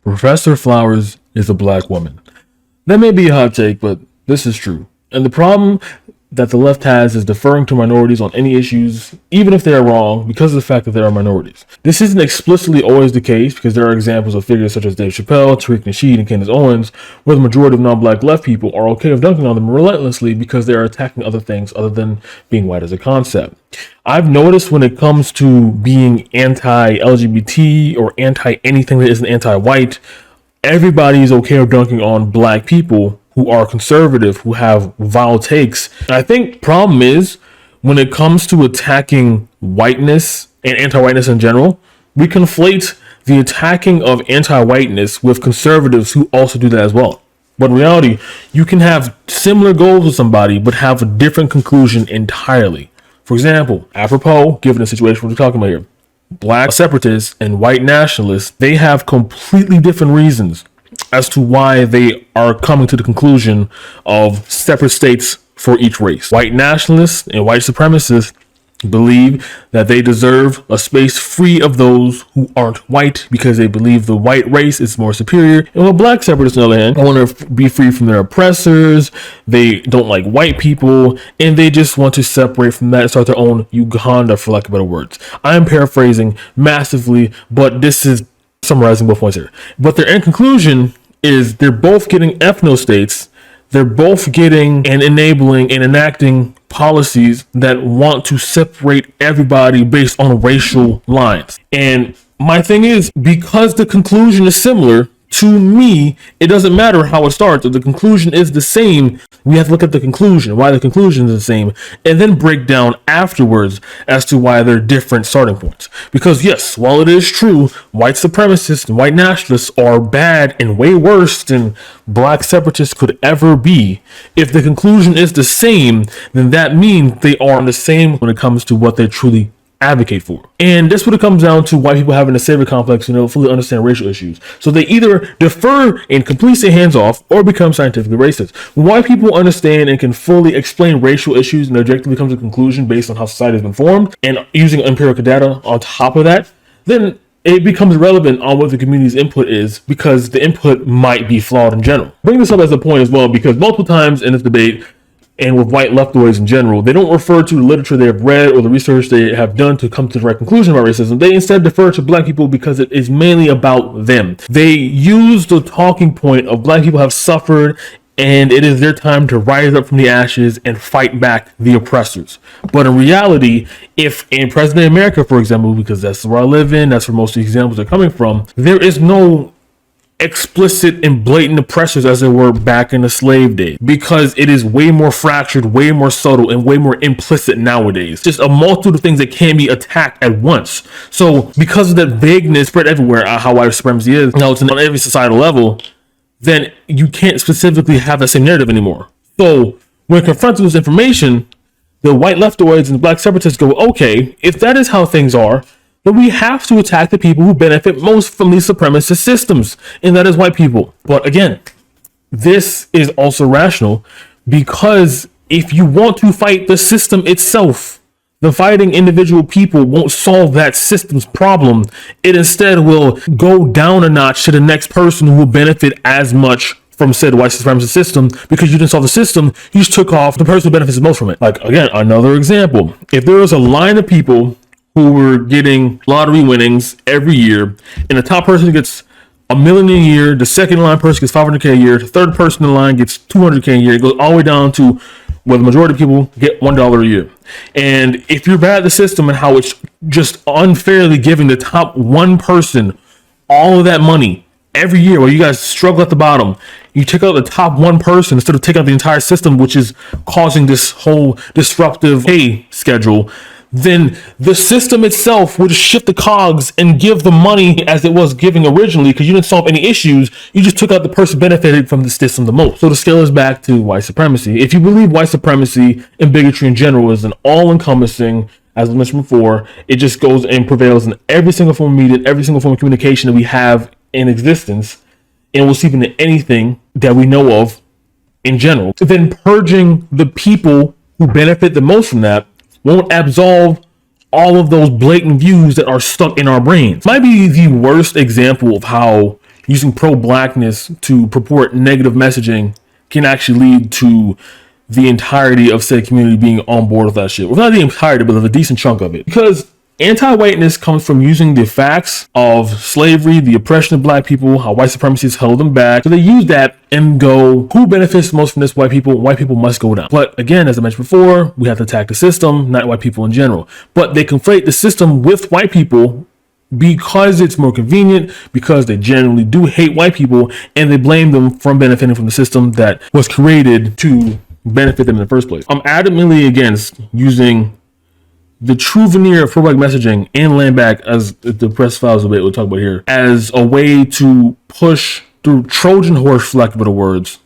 Professor Flowers is a black woman. That may be a hot take, but this is true. And the problem that the left has is deferring to minorities on any issues, even if they are wrong, because of the fact that they are minorities. This isn't explicitly always the case, because there are examples of figures such as Dave Chappelle, Tariq Nasheed, and Candace Owens, where the majority of non-black left people are okay with dunking on them relentlessly because they are attacking other things other than being white as a concept. I've noticed when it comes to being anti-LGBT or anti-anything that isn't anti-white, everybody is okay with dunking on black people who are conservative, who have vile takes. I think problem is when it comes to attacking whiteness and anti-whiteness in general, we conflate the attacking of anti-whiteness with conservatives who also do that as well. But in reality, you can have similar goals with somebody, but have a different conclusion entirely. For example, apropos, given the situation we're talking about here, black separatists and white nationalists, they have completely different reasons as to why they are coming to the conclusion of separate states for each race. White nationalists and white supremacists believe that they deserve a space free of those who aren't white because they believe the white race is more superior. And while black separatists, on the other hand, want to be free from their oppressors, they don't like white people, and they just want to separate from that and start their own Uganda, for lack of better words. I am paraphrasing massively, but this is summarizing both points here. But their end conclusion is they're both getting ethno-states, they're both getting and enabling and enacting policies that want to separate everybody based on racial lines. And my thing is, because the conclusion is similar, to me, it doesn't matter how it starts. If the conclusion is the same, we have to look at the conclusion, why the conclusion is the same, and then break down afterwards as to why they're different starting points. Because yes, while it is true, white supremacists and white nationalists are bad and way worse than black separatists could ever be, if the conclusion is the same, then that means they are the same when it comes to what they truly advocate for. And that's what it comes down to, why people having a savior complex, fully understand racial issues. So they either defer and completely stay hands off or become scientifically racist. When white people understand and can fully explain racial issues and objectively come to a conclusion based on how society has been formed and using empirical data on top of that, then it becomes relevant on what the community's input is, because the input might be flawed in general. Bring this up as a point as well, because multiple times in this debate, and with white leftoids in general, they don't refer to the literature they have read or the research they have done to come to the right conclusion about racism. They instead defer to black people because it is mainly about them. They use the talking point of black people have suffered and it is their time to rise up from the ashes and fight back the oppressors. But in reality, if in President America, for example, because that's where I live in, that's where most of the examples are coming from, there is no explicit and blatant oppressors as they were back in the slave days, because it is way more fractured, way more subtle, and way more implicit nowadays. Just a multitude of things that can be attacked at once. So because of that vagueness spread everywhere, how white supremacy is, it's on every societal level, then you can't specifically have that same narrative anymore. So when confronted with this information, the white leftoids and the black separatists go, okay, if that is how things are, then we have to attack the people who benefit most from these supremacist systems, and that is white people. But again, this is also rational, because if you want to fight the system itself, the fighting individual people won't solve that system's problem. It instead will go down a notch to the next person who will benefit as much from said white supremacist system, because you didn't solve the system, you just took off the person who benefits the most from it. Like, again, another example. If there was a line of people who were getting lottery winnings every year, and the top person gets $1 million a year, the second line person gets $500K a year, the third person in the line gets $200K a year, it goes all the way down to where the majority of people get $1 a year. And if you're bad at the system and how it's just unfairly giving the top one person all of that money every year, while you guys struggle at the bottom, you take out the top one person instead of taking out the entire system, which is causing this whole disruptive pay schedule, then the system itself would shift the cogs and give the money as it was giving originally, because you didn't solve any issues. You just took out the person benefited from the system the most. So the scale is back to white supremacy. If you believe white supremacy and bigotry in general is an all-encompassing, as I mentioned before, it just goes and prevails in every single form of media, every single form of communication that we have in existence, and will seep into anything that we know of in general, then purging the people who benefit the most from that won't absolve all of those blatant views that are stuck in our brains. Might be the worst example of how using pro-blackness to purport negative messaging can actually lead to the entirety of said community being on board with that shit. Well, not the entirety, but a decent chunk of it. Because anti-whiteness comes from using the facts of slavery, the oppression of black people, how white supremacy has held them back. So they use that and go, who benefits most from this? White people. White people must go down. But again, as I mentioned before, we have to attack the system, not white people in general. But they conflate the system with white people because it's more convenient, because they generally do hate white people, and they blame them for benefiting from the system that was created to benefit them in the first place. I'm adamantly against using the true veneer of pro-black messaging and land back, as the press files debate we'll talk about here, as a way to push through Trojan horse, for lack of better words,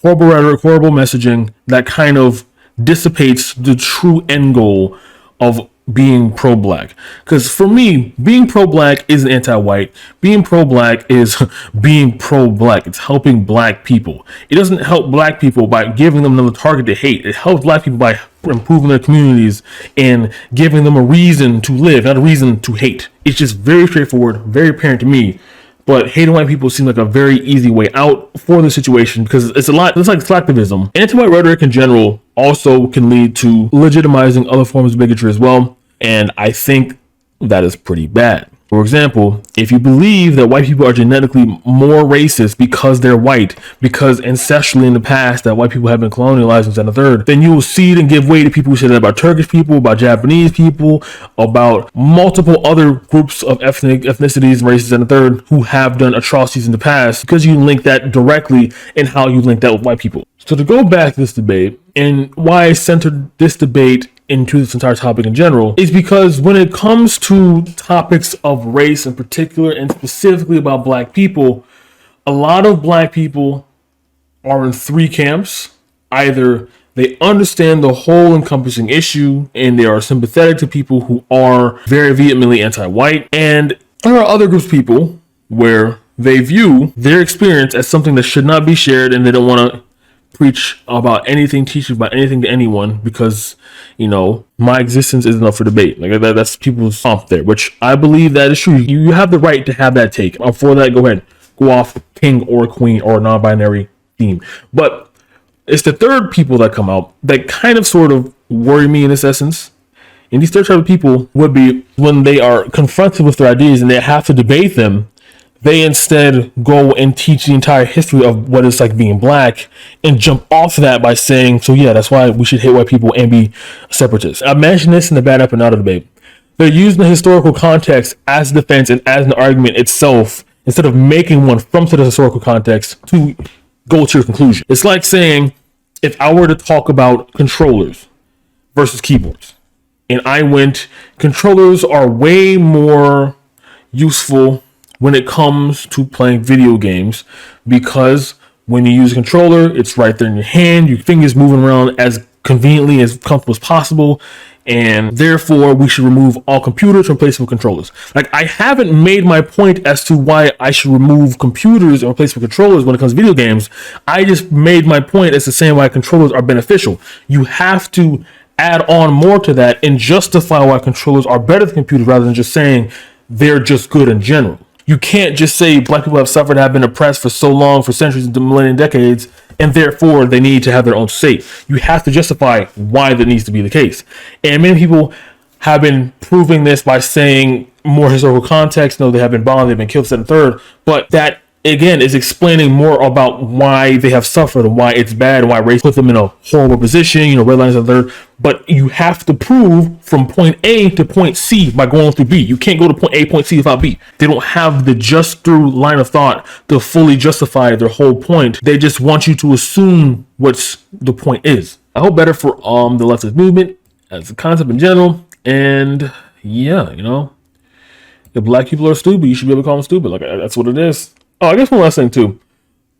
horrible rhetoric, horrible messaging that kind of dissipates the true end goal of being pro-black. Because for me, being pro-black isn't anti-white. Being pro-black is being pro-black. It's helping black people. It doesn't help black people by giving them another target to hate. It helps black people by improving their communities and giving them a reason to live, not a reason to hate. It's just very straightforward, very apparent to me. But hating white people seems like a very easy way out for the situation, because it's like selectivism. Anti-white rhetoric in general also can lead to legitimizing other forms of bigotry as well, and I think that is pretty bad. For example, if you believe that white people are genetically more racist because they're white, because ancestrally in the past that white people have been colonialized and the third, then you will cede and give way to people who say that about Turkish people, about Japanese people, about multiple other groups of ethnicities and races and the third who have done atrocities in the past, because you link that directly in how you link that with white people. So to go back to this debate, and why I centered this debate into this entire topic in general, is because when it comes to topics of race in particular, and specifically about black people, a lot of black people are in three camps. Either they understand the whole encompassing issue and they are sympathetic to people who are very vehemently anti-white, and there are other groups of people where they view their experience as something that should not be shared, and they don't want to preach about anything, teach about anything to anyone, because, you know, my existence isn't up for debate. Like that's people's thought there, which I believe that is true. You have the right to have that take. For that, go ahead, go off king or queen or non-binary theme. But it's the third people that come out that kind of sort of worry me in this essence. And these third type of people would be when they are confronted with their ideas and they have to debate them, they instead go and teach the entire history of what it's like being black and jump off of that by saying, so yeah, that's why we should hate white people and be separatists. I mentioned this in the Bad Up and Out of debate. They're using the historical context as a defense and as an argument itself, instead of making one from the historical context to go to your conclusion. It's like saying, if I were to talk about controllers versus keyboards, and I went, controllers are way more useful when it comes to playing video games, because when you use a controller, it's right there in your hand, your fingers moving around as conveniently, as comfortable as possible, and therefore we should remove all computers and replace them with controllers. Like, I haven't made my point as to why I should remove computers and replace them with controllers when it comes to video games. I just made my point as to saying why controllers are beneficial. You have to add on more to that and justify why controllers are better than computers, rather than just saying they're just good in general. You can't just say black people have suffered and have been oppressed for so long, for centuries, millennia, decades, and therefore they need to have their own state. You have to justify why that needs to be the case. And many people have been proving this by saying more historical context. No, they have been bombed, they've been killed, second, third. But that, again, is explaining more about why they have suffered and why it's bad and why race put them in a horrible position, you know, red lines and third. But you have to prove from point A to point C by going through B. You can't go to point A, point C without B. They don't have the just through line of thought to fully justify their whole point. They just want you to assume what's the point is. I hope better for the leftist movement as a concept in general. And yeah, you know, if black people are stupid, you should be able to call them stupid. Like, that's what it is. Oh, I guess one last thing too.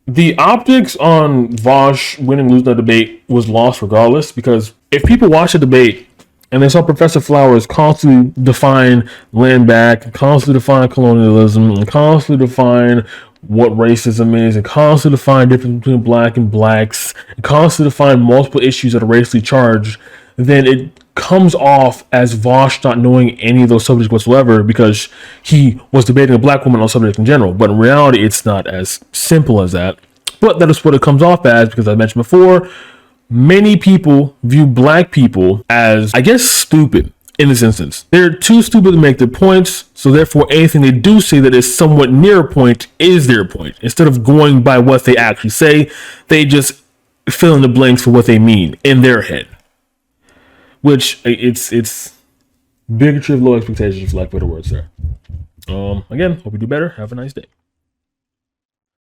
The optics on Vosh winning and losing the debate was lost regardless, because if people watch the debate and they saw Professor Flowers constantly define land back, constantly define colonialism, and constantly define what racism is, and constantly define the difference between black and blacks, and constantly define multiple issues that are racially charged, then it comes off as Vosh not knowing any of those subjects whatsoever because he was debating a black woman on subjects in general. But in reality, it's not as simple as that. But that is what it comes off as, because I mentioned before, many people view black people as, I guess, stupid in this instance. They're too stupid to make their points, so therefore anything they do say that is somewhat near a point is their point. Instead of going by what they actually say, they just fill in the blanks for what they mean in their head. Which, it's bigotry of low expectations, for lack of better words there. Again, hope you do better. Have a nice day.